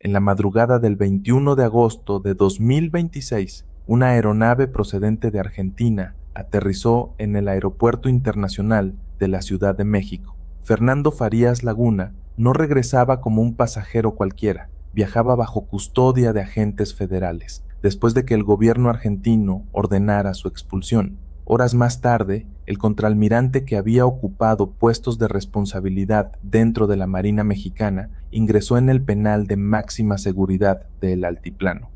En la madrugada del 21 de agosto de 2026, una aeronave procedente de Argentina aterrizó en el Aeropuerto Internacional de la Ciudad de México. Fernando Farías Laguna no regresaba como un pasajero cualquiera, viajaba bajo custodia de agentes federales, después de que el gobierno argentino ordenara su expulsión. Horas más tarde, el contraalmirante que había ocupado puestos de responsabilidad dentro de la Marina Mexicana ingresó en el penal de máxima seguridad del Altiplano.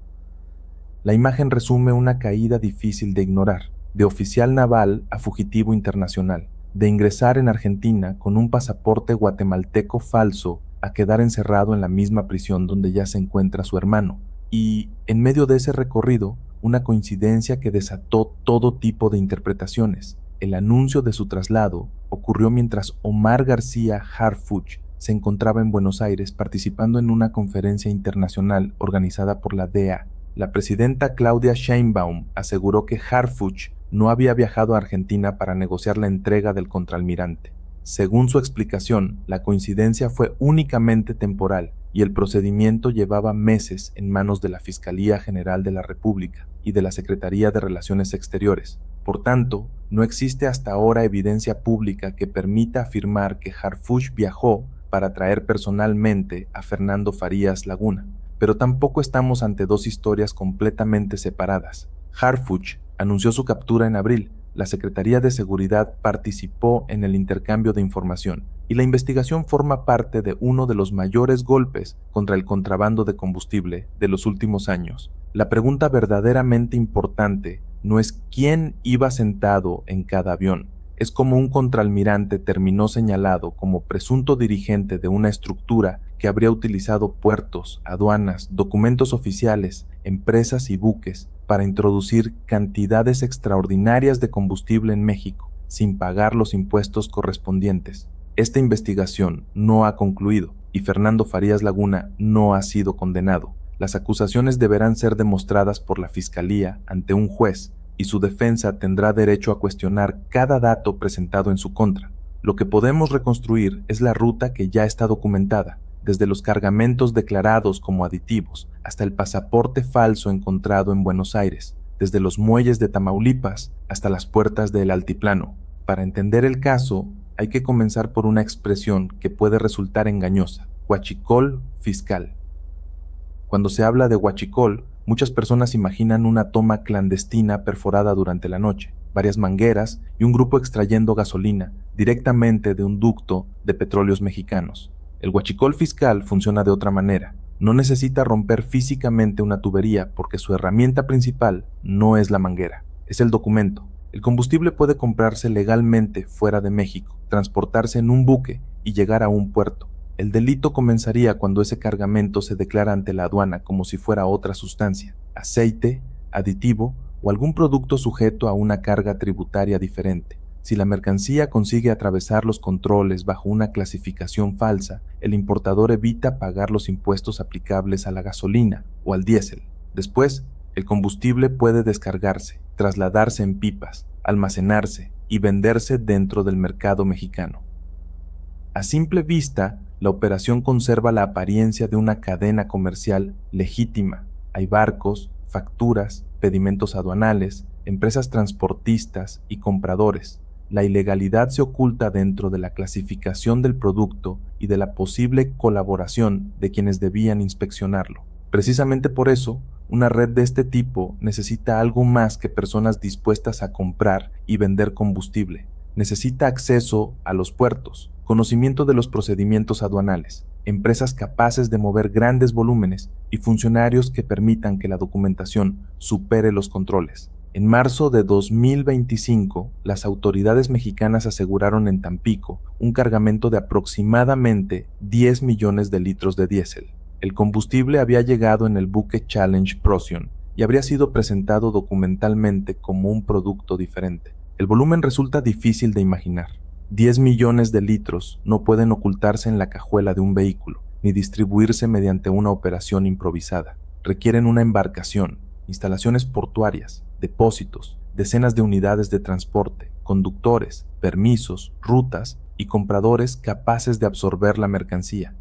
La imagen resume una caída difícil de ignorar, de oficial naval a fugitivo internacional, de ingresar en Argentina con un pasaporte guatemalteco falso a quedar encerrado en la misma prisión donde ya se encuentra su hermano, y, en medio de ese recorrido, una coincidencia que desató todo tipo de interpretaciones. El anuncio de su traslado ocurrió mientras Omar García Harfuch se encontraba en Buenos Aires participando en una conferencia internacional organizada por la DEA. La presidenta Claudia Sheinbaum aseguró que Harfuch no había viajado a Argentina para negociar la entrega del contraalmirante. Según su explicación, la coincidencia fue únicamente temporal y el procedimiento llevaba meses en manos de la Fiscalía General de la República y de la Secretaría de Relaciones Exteriores. Por tanto, no existe hasta ahora evidencia pública que permita afirmar que Harfuch viajó para traer personalmente a Fernando Farías Laguna. Pero tampoco estamos ante dos historias completamente separadas. Harfuch anunció su captura en abril. La Secretaría de Seguridad participó en el intercambio de información y la investigación forma parte de uno de los mayores golpes contra el contrabando de combustible de los últimos años. La pregunta verdaderamente importante no es quién iba sentado en cada avión, es cómo un contraalmirante terminó señalado como presunto dirigente de una estructura que habría utilizado puertos, aduanas, documentos oficiales, empresas y buques para introducir cantidades extraordinarias de combustible en México, sin pagar los impuestos correspondientes. Esta investigación no ha concluido y Fernando Farías Laguna no ha sido condenado. Las acusaciones deberán ser demostradas por la Fiscalía ante un juez y su defensa tendrá derecho a cuestionar cada dato presentado en su contra. Lo que podemos reconstruir es la ruta que ya está documentada, desde los cargamentos declarados como aditivos hasta el pasaporte falso encontrado en Buenos Aires, desde los muelles de Tamaulipas hasta las puertas del Altiplano. Para entender el caso, hay que comenzar por una expresión que puede resultar engañosa: huachicol fiscal. Cuando se habla de huachicol, muchas personas imaginan una toma clandestina perforada durante la noche, varias mangueras y un grupo extrayendo gasolina directamente de un ducto de Petróleos Mexicanos. El huachicol fiscal funciona de otra manera. No necesita romper físicamente una tubería porque su herramienta principal no es la manguera, es el documento. El combustible puede comprarse legalmente fuera de México, transportarse en un buque y llegar a un puerto. El delito comenzaría cuando ese cargamento se declara ante la aduana como si fuera otra sustancia, aceite, aditivo o algún producto sujeto a una carga tributaria diferente. Si la mercancía consigue atravesar los controles bajo una clasificación falsa, el importador evita pagar los impuestos aplicables a la gasolina o al diésel. Después, el combustible puede descargarse, trasladarse en pipas, almacenarse y venderse dentro del mercado mexicano. A simple vista, la operación conserva la apariencia de una cadena comercial legítima. Hay barcos, facturas, pedimentos aduanales, empresas transportistas y compradores. La ilegalidad se oculta dentro de la clasificación del producto y de la posible colaboración de quienes debían inspeccionarlo. Precisamente por eso, una red de este tipo necesita algo más que personas dispuestas a comprar y vender combustible. Necesita acceso a los puertos, conocimiento de los procedimientos aduanales, empresas capaces de mover grandes volúmenes y funcionarios que permitan que la documentación supere los controles. En marzo de 2025, las autoridades mexicanas aseguraron en Tampico un cargamento de aproximadamente 10 millones de litros de diésel. El combustible había llegado en el buque Challenge Procyon y habría sido presentado documentalmente como un producto diferente. El volumen resulta difícil de imaginar. 10 millones de litros no pueden ocultarse en la cajuela de un vehículo, ni distribuirse mediante una operación improvisada. Requieren una embarcación, instalaciones portuarias, depósitos, decenas de unidades de transporte, conductores, permisos, rutas y compradores capaces de absorber la mercancía.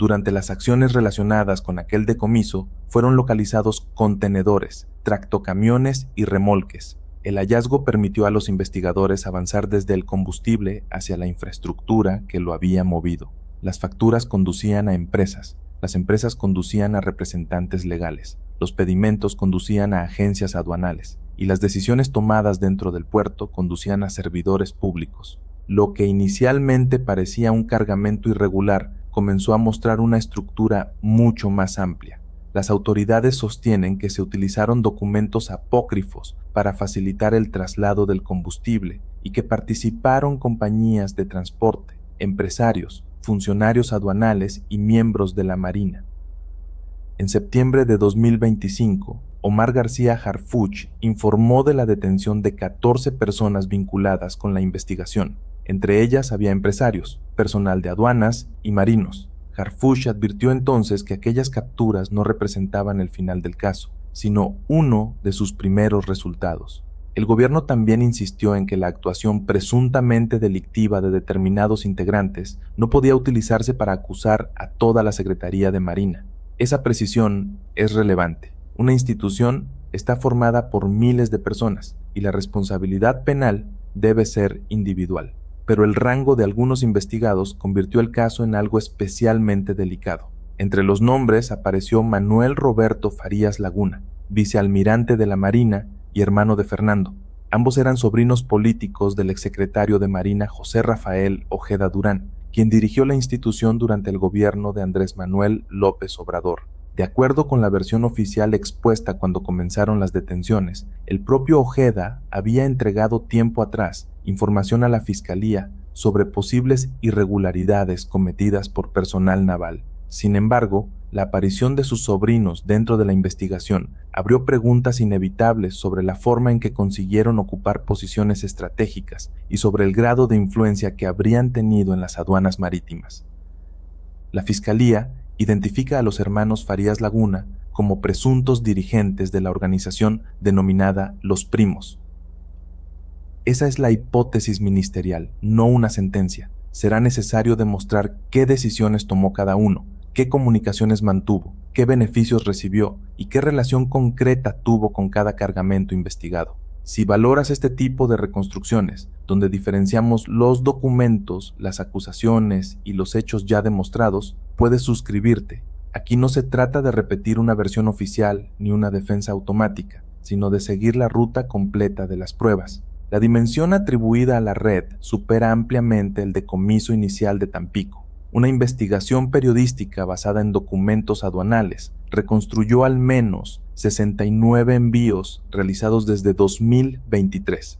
Durante las acciones relacionadas con aquel decomiso, fueron localizados contenedores, tractocamiones y remolques. El hallazgo permitió a los investigadores avanzar desde el combustible hacia la infraestructura que lo había movido. Las facturas conducían a empresas, las empresas conducían a representantes legales, los pedimentos conducían a agencias aduanales, y las decisiones tomadas dentro del puerto conducían a servidores públicos. Lo que inicialmente parecía un cargamento irregular comenzó a mostrar una estructura mucho más amplia. Las autoridades sostienen que se utilizaron documentos apócrifos para facilitar el traslado del combustible y que participaron compañías de transporte, empresarios, funcionarios aduanales y miembros de la Marina. En septiembre de 2025, Omar García Harfuch informó de la detención de 14 personas vinculadas con la investigación. Entre ellas había empresarios, personal de aduanas y marinos. Harfuch advirtió entonces que aquellas capturas no representaban el final del caso, sino uno de sus primeros resultados. El gobierno también insistió en que la actuación presuntamente delictiva de determinados integrantes no podía utilizarse para acusar a toda la Secretaría de Marina. Esa precisión es relevante. Una institución está formada por miles de personas y la responsabilidad penal debe ser individual. Pero el rango de algunos investigados convirtió el caso en algo especialmente delicado. Entre los nombres apareció Manuel Roberto Farías Laguna, vicealmirante de la Marina y hermano de Fernando. Ambos eran sobrinos políticos del exsecretario de Marina José Rafael Ojeda Durán, quien dirigió la institución durante el gobierno de Andrés Manuel López Obrador. De acuerdo con la versión oficial expuesta cuando comenzaron las detenciones, el propio Ojeda había entregado tiempo atrás información a la Fiscalía sobre posibles irregularidades cometidas por personal naval. Sin embargo, la aparición de sus sobrinos dentro de la investigación abrió preguntas inevitables sobre la forma en que consiguieron ocupar posiciones estratégicas y sobre el grado de influencia que habrían tenido en las aduanas marítimas. La Fiscalía identifica a los hermanos Farías Laguna como presuntos dirigentes de la organización denominada Los Primos. Esa es la hipótesis ministerial, no una sentencia. Será necesario demostrar qué decisiones tomó cada uno, qué comunicaciones mantuvo, qué beneficios recibió y qué relación concreta tuvo con cada cargamento investigado. Si valoras este tipo de reconstrucciones, donde diferenciamos los documentos, las acusaciones y los hechos ya demostrados, puedes suscribirte. Aquí no se trata de repetir una versión oficial ni una defensa automática, sino de seguir la ruta completa de las pruebas. La dimensión atribuida a la red supera ampliamente el decomiso inicial de Tampico. Una investigación periodística basada en documentos aduanales reconstruyó al menos 69 envíos realizados desde 2023.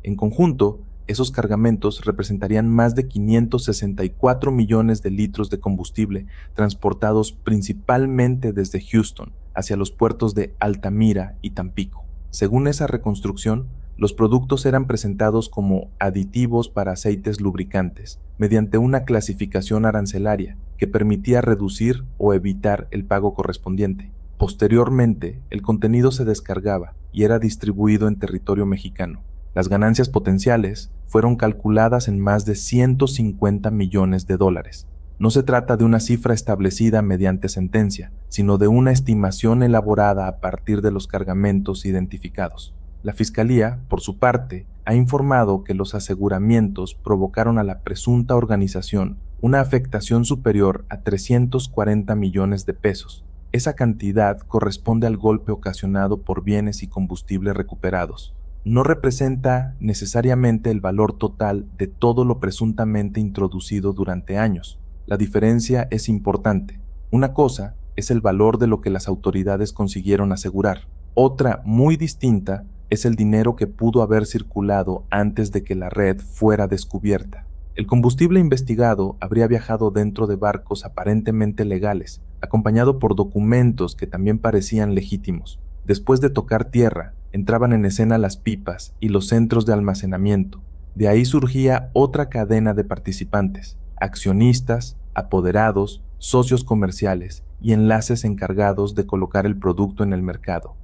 En conjunto, esos cargamentos representarían más de 564 millones de litros de combustible transportados principalmente desde Houston hacia los puertos de Altamira y Tampico. Según esa reconstrucción, los productos eran presentados como aditivos para aceites lubricantes, mediante una clasificación arancelaria que permitía reducir o evitar el pago correspondiente. Posteriormente, el contenido se descargaba y era distribuido en territorio mexicano. Las ganancias potenciales fueron calculadas en más de 150 millones de dólares. No se trata de una cifra establecida mediante sentencia, sino de una estimación elaborada a partir de los cargamentos identificados. La Fiscalía, por su parte, ha informado que los aseguramientos provocaron a la presunta organización una afectación superior a 340 millones de pesos. Esa cantidad corresponde al golpe ocasionado por bienes y combustible recuperados. No representa necesariamente el valor total de todo lo presuntamente introducido durante años. La diferencia es importante. Una cosa es el valor de lo que las autoridades consiguieron asegurar. Otra, muy distinta, es el dinero que pudo haber circulado antes de que la red fuera descubierta. El combustible investigado habría viajado dentro de barcos aparentemente legales, acompañado por documentos que también parecían legítimos. Después de tocar tierra, entraban en escena las pipas y los centros de almacenamiento. De ahí surgía otra cadena de participantes, accionistas, apoderados, socios comerciales y enlaces encargados de colocar el producto en el mercado.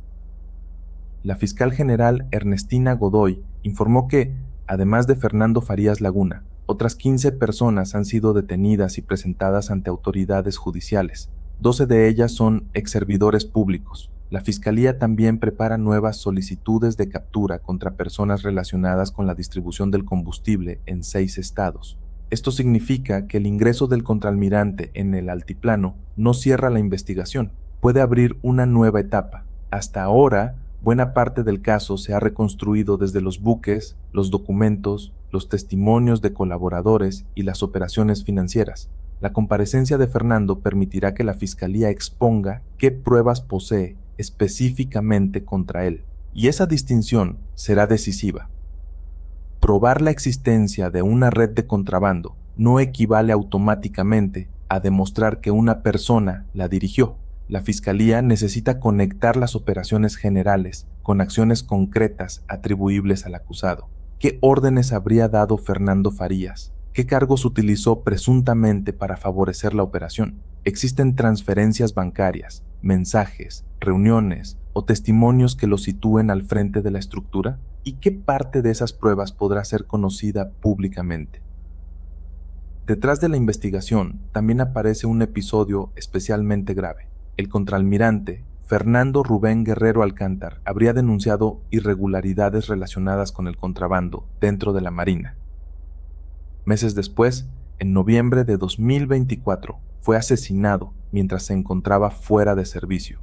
La fiscal general Ernestina Godoy informó que, además de Fernando Farías Laguna, Otras 15 personas han sido detenidas y presentadas ante autoridades judiciales. 12 de ellas son exservidores públicos. La Fiscalía también prepara nuevas solicitudes de captura contra personas relacionadas con la distribución del combustible en 6 estados. Esto significa que el ingreso del contraalmirante en el altiplano no cierra la investigación, puede abrir una nueva etapa. Hasta ahora, buena parte del caso se ha reconstruido desde los buques, los documentos, los testimonios de colaboradores y las operaciones financieras. La comparecencia de Fernando permitirá que la Fiscalía exponga qué pruebas posee específicamente contra él, y esa distinción será decisiva. Probar la existencia de una red de contrabando no equivale automáticamente a demostrar que una persona la dirigió. La Fiscalía necesita conectar las operaciones generales con acciones concretas atribuibles al acusado. ¿Qué órdenes habría dado Fernando Farías? ¿Qué cargos utilizó presuntamente para favorecer la operación? ¿Existen transferencias bancarias, mensajes, reuniones o testimonios que lo sitúen al frente de la estructura? ¿Y qué parte de esas pruebas podrá ser conocida públicamente? Detrás de la investigación también aparece un episodio especialmente grave. El contraalmirante Fernando Rubén Guerrero Alcántar habría denunciado irregularidades relacionadas con el contrabando dentro de la Marina. Meses después, en noviembre de 2024, fue asesinado mientras se encontraba fuera de servicio.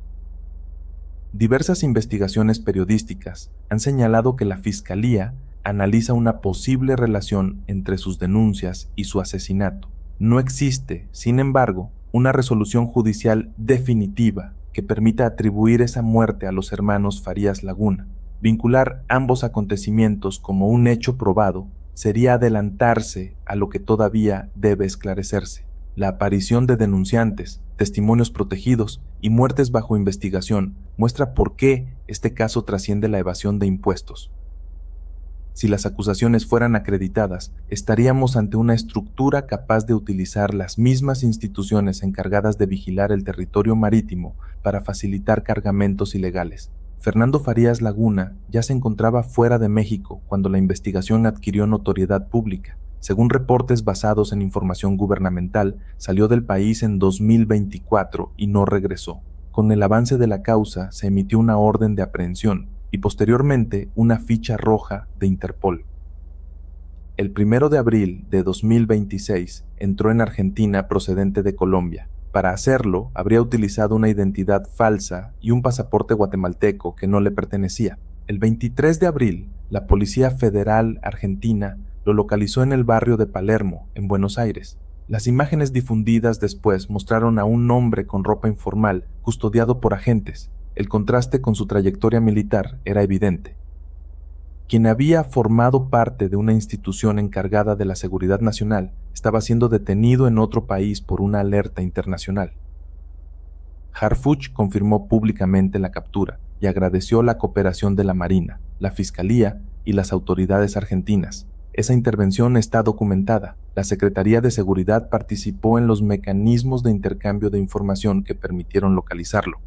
Diversas investigaciones periodísticas han señalado que la Fiscalía analiza una posible relación entre sus denuncias y su asesinato. No existe, sin embargo, una resolución judicial definitiva que permita atribuir esa muerte a los hermanos Farías Laguna. Vincular ambos acontecimientos como un hecho probado sería adelantarse a lo que todavía debe esclarecerse. La aparición de denunciantes, testimonios protegidos y muertes bajo investigación muestra por qué este caso trasciende la evasión de impuestos. Si las acusaciones fueran acreditadas, estaríamos ante una estructura capaz de utilizar las mismas instituciones encargadas de vigilar el territorio marítimo para facilitar cargamentos ilegales. Fernando Farías Laguna ya se encontraba fuera de México cuando la investigación adquirió notoriedad pública. Según reportes basados en información gubernamental, salió del país en 2024 y no regresó. Con el avance de la causa se emitió una orden de aprehensión y posteriormente una ficha roja de Interpol. El 1 de abril de 2026 entró en Argentina procedente de Colombia. Para hacerlo, habría utilizado una identidad falsa y un pasaporte guatemalteco que no le pertenecía. El 23 de abril, la Policía Federal Argentina lo localizó en el barrio de Palermo, en Buenos Aires. Las imágenes difundidas después mostraron a un hombre con ropa informal custodiado por agentes. El contraste con su trayectoria militar era evidente. Quien había formado parte de una institución encargada de la seguridad nacional estaba siendo detenido en otro país por una alerta internacional. Harfuch confirmó públicamente la captura y agradeció la cooperación de la Marina, la Fiscalía y las autoridades argentinas. Esa intervención está documentada. La Secretaría de Seguridad participó en los mecanismos de intercambio de información que permitieron localizarlo.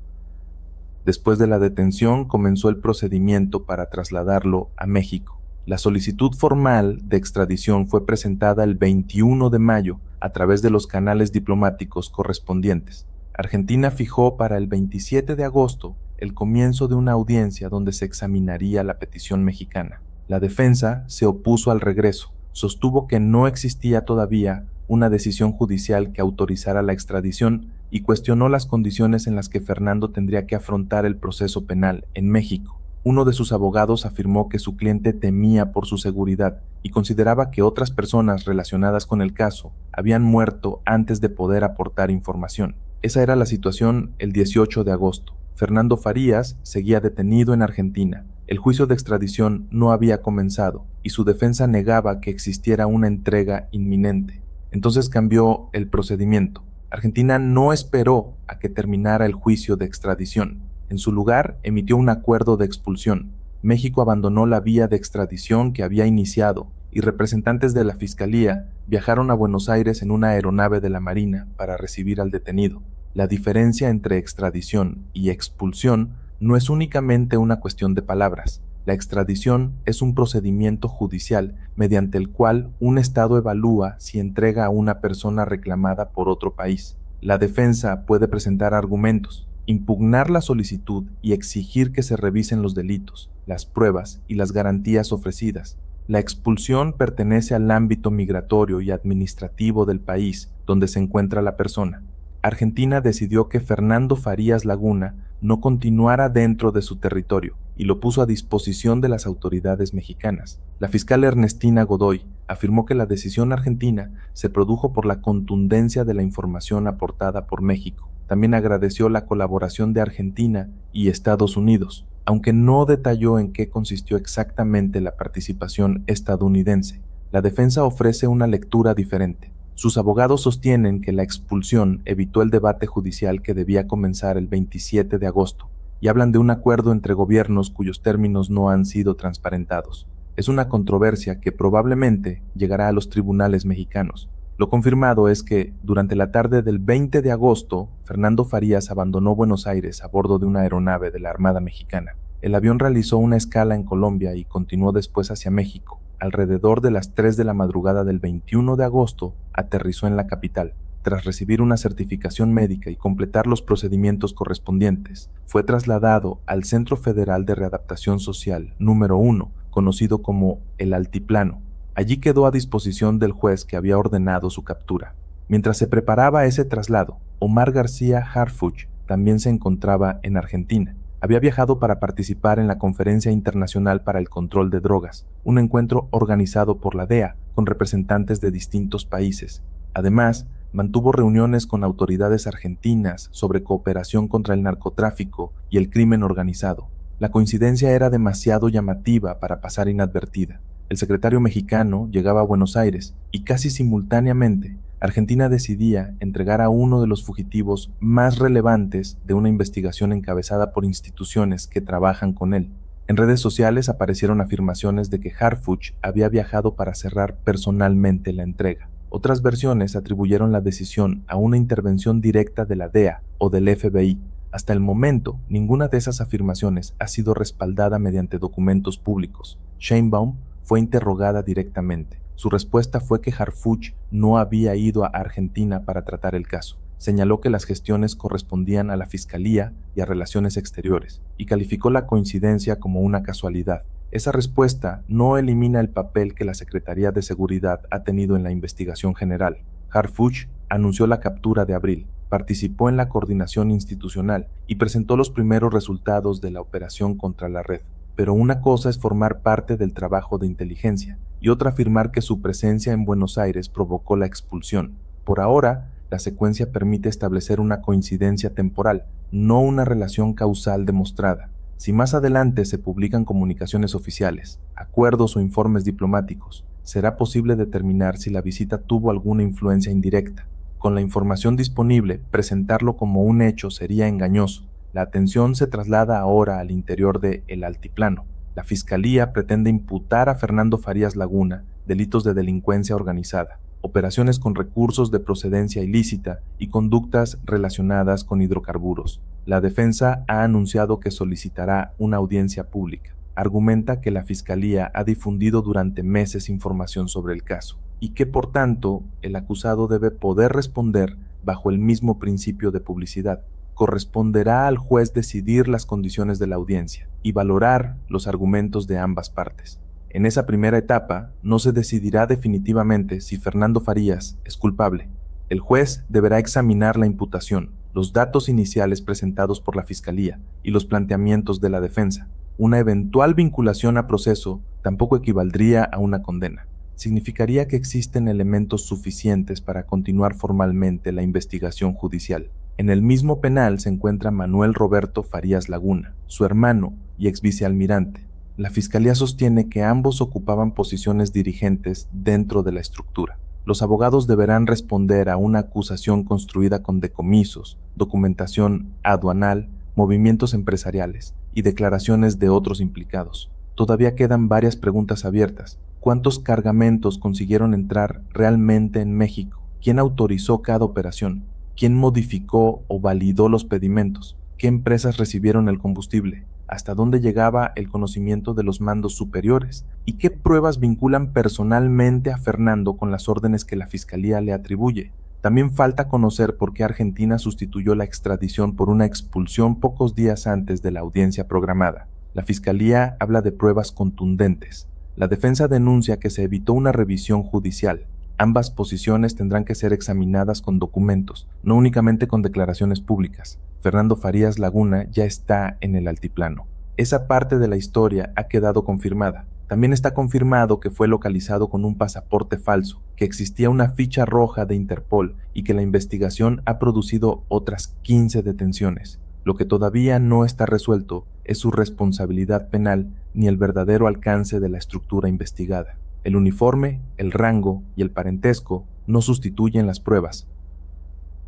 Después de la detención, comenzó el procedimiento para trasladarlo a México. La solicitud formal de extradición fue presentada el 21 de mayo a través de los canales diplomáticos correspondientes. Argentina fijó para el 27 de agosto el comienzo de una audiencia donde se examinaría la petición mexicana. La defensa se opuso al regreso, sostuvo que no existía todavía una decisión judicial que autorizara la extradición y cuestionó las condiciones en las que Fernando tendría que afrontar el proceso penal en México. Uno de sus abogados afirmó que su cliente temía por su seguridad y consideraba que otras personas relacionadas con el caso habían muerto antes de poder aportar información. Esa era la situación el 18 de agosto. Fernando Farías seguía detenido en Argentina. El juicio de extradición no había comenzado y su defensa negaba que existiera una entrega inminente. Entonces cambió el procedimiento. Argentina no esperó a que terminara el juicio de extradición. En su lugar, emitió un acuerdo de expulsión. México abandonó la vía de extradición que había iniciado y representantes de la Fiscalía viajaron a Buenos Aires en una aeronave de la Marina para recibir al detenido. La diferencia entre extradición y expulsión no es únicamente una cuestión de palabras. La extradición es un procedimiento judicial mediante el cual un Estado evalúa si entrega a una persona reclamada por otro país. La defensa puede presentar argumentos, impugnar la solicitud y exigir que se revisen los delitos, las pruebas y las garantías ofrecidas. La expulsión pertenece al ámbito migratorio y administrativo del país donde se encuentra la persona. Argentina decidió que Fernando Farías Laguna no continuara dentro de su territorio y lo puso a disposición de las autoridades mexicanas. La fiscal Ernestina Godoy afirmó que la decisión argentina se produjo por la contundencia de la información aportada por México. También agradeció la colaboración de Argentina y Estados Unidos, aunque no detalló en qué consistió exactamente la participación estadounidense. La defensa ofrece una lectura diferente. Sus abogados sostienen que la expulsión evitó el debate judicial que debía comenzar el 27 de agosto y hablan de un acuerdo entre gobiernos cuyos términos no han sido transparentados. Es una controversia que probablemente llegará a los tribunales mexicanos. Lo confirmado es que, durante la tarde del 20 de agosto, Fernando Farías abandonó Buenos Aires a bordo de una aeronave de la Armada Mexicana. El avión realizó una escala en Colombia y continuó después hacia México. Alrededor de las 3 de la madrugada del 21 de agosto, aterrizó en la capital. Tras recibir una certificación médica y completar los procedimientos correspondientes, fue trasladado al Centro Federal de Readaptación Social número 1, conocido como el Altiplano. Allí quedó a disposición del juez que había ordenado su captura. Mientras se preparaba ese traslado, Omar García Harfuch también se encontraba en Argentina. Había viajado para participar en la Conferencia Internacional para el Control de Drogas, un encuentro organizado por la DEA con representantes de distintos países. Además, mantuvo reuniones con autoridades argentinas sobre cooperación contra el narcotráfico y el crimen organizado. La coincidencia era demasiado llamativa para pasar inadvertida. El secretario mexicano llegaba a Buenos Aires y casi simultáneamente Argentina decidía entregar a uno de los fugitivos más relevantes de una investigación encabezada por instituciones que trabajan con él. En redes sociales aparecieron afirmaciones de que Harfuch había viajado para cerrar personalmente la entrega. Otras versiones atribuyeron la decisión a una intervención directa de la DEA o del FBI. Hasta el momento, ninguna de esas afirmaciones ha sido respaldada mediante documentos públicos. Sheinbaum fue interrogada directamente. Su respuesta fue que Harfuch no había ido a Argentina para tratar el caso. Señaló que las gestiones correspondían a la Fiscalía y a Relaciones Exteriores, y calificó la coincidencia como una casualidad. Esa respuesta no elimina el papel que la Secretaría de Seguridad ha tenido en la investigación general. Harfuch anunció la captura de abril, participó en la coordinación institucional y presentó los primeros resultados de la operación contra la red. Pero una cosa es formar parte del trabajo de inteligencia y otra afirmar que su presencia en Buenos Aires provocó la expulsión. Por ahora, la secuencia permite establecer una coincidencia temporal, no una relación causal demostrada. Si más adelante se publican comunicaciones oficiales, acuerdos o informes diplomáticos, será posible determinar si la visita tuvo alguna influencia indirecta. Con la información disponible, presentarlo como un hecho sería engañoso. La atención se traslada ahora al interior de El Altiplano. La Fiscalía pretende imputar a Fernando Farías Laguna delitos de delincuencia organizada, operaciones con recursos de procedencia ilícita y conductas relacionadas con hidrocarburos. La defensa ha anunciado que solicitará una audiencia pública. Argumenta que la Fiscalía ha difundido durante meses información sobre el caso y que, por tanto, el acusado debe poder responder bajo el mismo principio de publicidad. Corresponderá al juez decidir las condiciones de la audiencia y valorar los argumentos de ambas partes. En esa primera etapa, no se decidirá definitivamente si Fernando Farías es culpable. El juez deberá examinar la imputación, los datos iniciales presentados por la Fiscalía y los planteamientos de la defensa. Una eventual vinculación a proceso tampoco equivaldría a una condena. Significaría que existen elementos suficientes para continuar formalmente la investigación judicial. En el mismo penal se encuentra Manuel Roberto Farías Laguna, su hermano y exvicealmirante. La Fiscalía sostiene que ambos ocupaban posiciones dirigentes dentro de la estructura. Los abogados deberán responder a una acusación construida con decomisos, documentación aduanal, movimientos empresariales y declaraciones de otros implicados. Todavía quedan varias preguntas abiertas. ¿Cuántos cargamentos consiguieron entrar realmente en México? ¿Quién autorizó cada operación? ¿Quién modificó o validó los pedimentos? ¿Qué empresas recibieron el combustible? ¿Hasta dónde llegaba el conocimiento de los mandos superiores? ¿Y qué pruebas vinculan personalmente a Fernando con las órdenes que la Fiscalía le atribuye? También falta conocer por qué Argentina sustituyó la extradición por una expulsión pocos días antes de la audiencia programada. La Fiscalía habla de pruebas contundentes. La defensa denuncia que se evitó una revisión judicial. Ambas posiciones tendrán que ser examinadas con documentos, no únicamente con declaraciones públicas. Fernando Farías Laguna ya está en el altiplano. Esa parte de la historia ha quedado confirmada. También está confirmado que fue localizado con un pasaporte falso, que existía una ficha roja de Interpol y que la investigación ha producido otras 15 detenciones. Lo que todavía no está resuelto es su responsabilidad penal ni el verdadero alcance de la estructura investigada. El uniforme, el rango y el parentesco no sustituyen las pruebas,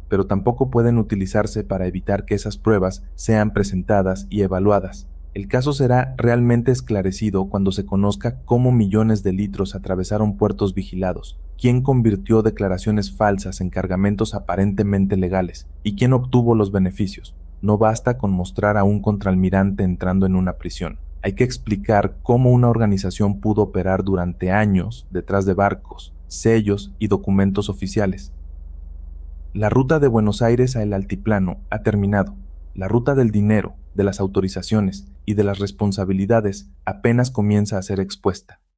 pero tampoco pueden utilizarse para evitar que esas pruebas sean presentadas y evaluadas. El caso será realmente esclarecido cuando se conozca cómo millones de litros atravesaron puertos vigilados, quién convirtió declaraciones falsas en cargamentos aparentemente legales y quién obtuvo los beneficios. No basta con mostrar a un contraalmirante entrando en una prisión. Hay que explicar cómo una organización pudo operar durante años detrás de barcos, sellos y documentos oficiales. La ruta de Buenos Aires a el altiplano ha terminado. La ruta del dinero, de las autorizaciones y de las responsabilidades apenas comienza a ser expuesta.